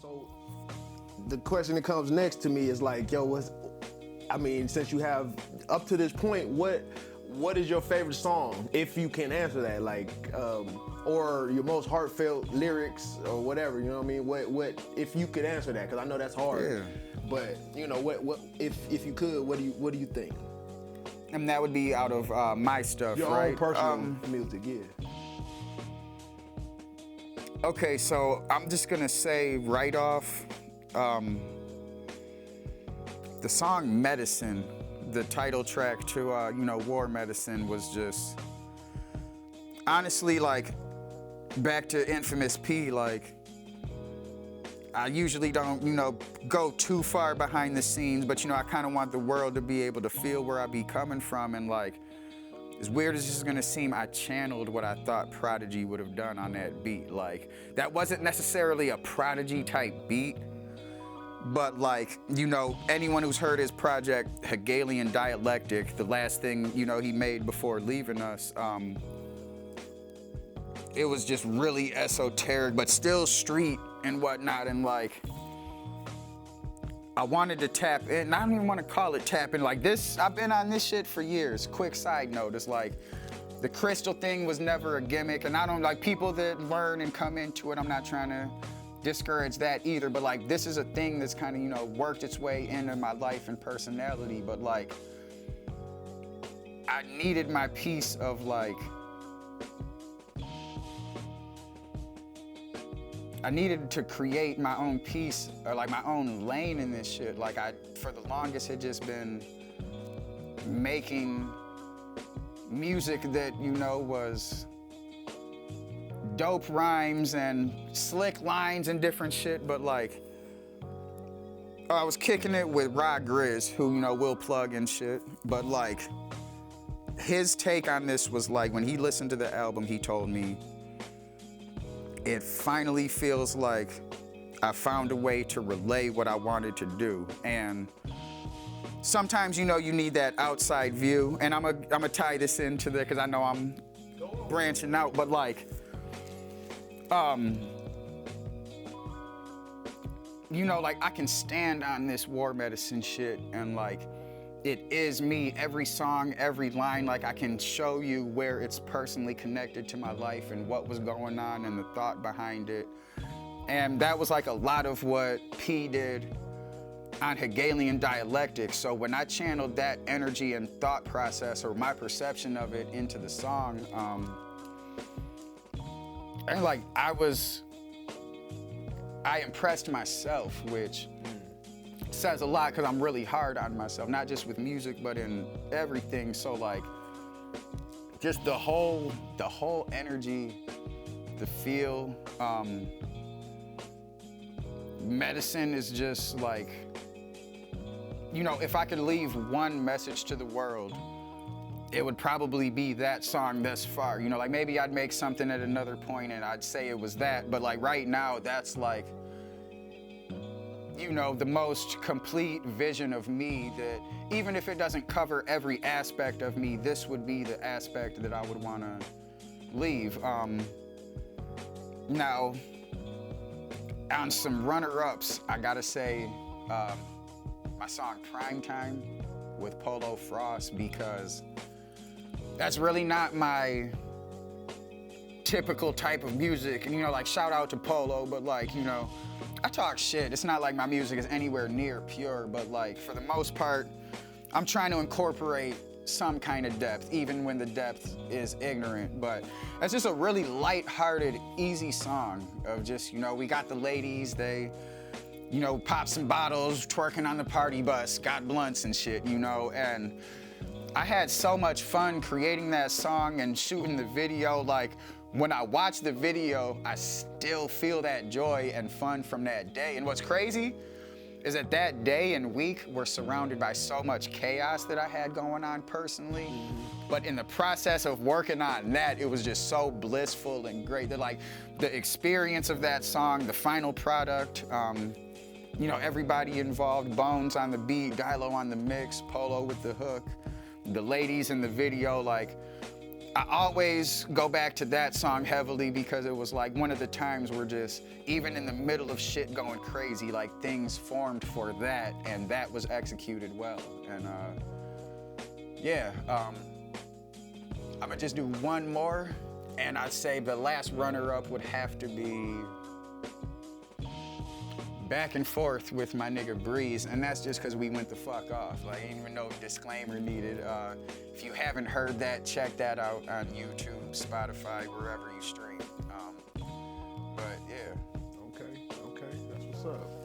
So the question that comes next to me is like, yo, since you have up to this point, what is your favorite song, if you can answer that, like, or your most heartfelt lyrics or whatever, you know what I mean? What if you could answer that? Because I know that's hard. Yeah. But you know, what if you could, what do you think? And that would be out of my stuff, Your right? own personal music, yeah. Okay, so I'm just gonna say right off, the song Medicine, the title track to, War Medicine, was just, honestly, like, back to Infamous P, like, I usually don't, go too far behind the scenes, but, I kind of want the world to be able to feel where I be coming from, and, like, as weird as this is gonna seem, I channeled what I thought Prodigy would have done on that beat. Like, that wasn't necessarily a Prodigy type beat, but like, anyone who's heard his project, Hegelian Dialectic, the last thing, he made before leaving us, it was just really esoteric, but still street and whatnot, and like, I wanted to tap in, and I don't even want to call it tap in, like this, I've been on this shit for years. Quick side note, it's like, the crystal thing was never a gimmick, and I don't, like, people that learn and come into it, I'm not trying to discourage that either, but like, this is a thing that's kind of, worked its way into my life and personality, but like, I needed my piece of like, I needed to create my own piece, or like my own lane in this shit. Like, for the longest, had just been making music that, was dope rhymes and slick lines and different shit, but like, I was kicking it with Breez, who, will plug and shit, but like, his take on this was like, when he listened to the album, he told me, it finally feels like I found a way to relay what I wanted to do. And sometimes, you need that outside view. And I'm gonna tie this into the, because I know I'm branching out, but like, like, I can stand on this War Medicine shit, and like, it is me, every song, every line, like, I can show you where it's personally connected to my life and what was going on and the thought behind it. And that was like a lot of what P did on Hegelian Dialectic. So when I channeled that energy and thought process, or my perception of it, into the song, and like, I impressed myself, which says a lot, because I'm really hard on myself, not just with music, but in everything. So like, just the whole energy, the feel, Medicine is just like, if I could leave one message to the world, it would probably be that song thus far. Like, maybe I'd make something at another point and I'd say it was that, but like, right now, that's like, the most complete vision of me, that even if it doesn't cover every aspect of me, this would be the aspect that I would want to leave. Now, on some runner-ups, I gotta say, my song Primetime with Polo Frost, because that's really not my typical type of music. And like, shout out to Polo, but like, I talk shit. It's not like my music is anywhere near pure, but like, for the most part, I'm trying to incorporate some kind of depth, even when the depth is ignorant. But it's just a really light-hearted, easy song of just, we got the ladies, they, pop some bottles, twerking on the party bus, got blunts and shit, and I had so much fun creating that song and shooting the video. Like, when I watch the video, I still feel that joy and fun from that day. And what's crazy is that day and week were surrounded by so much chaos that I had going on personally. But in the process of working on that, it was just so blissful and great. That like, the experience of that song, the final product, everybody involved, Bones on the beat, Dilo on the mix, Polo with the hook, the ladies in the video, like, I always go back to that song heavily because it was like one of the times where just, even in the middle of shit going crazy, like things formed for that, and that was executed well. And I'm gonna just do one more, and I'd say the last runner-up would have to be Back and Forth with my nigga Breez, and that's just because we went the fuck off. Like, ain't even no disclaimer needed. If you haven't heard that, check that out on YouTube, Spotify, wherever you stream. But yeah. Okay, that's what's up.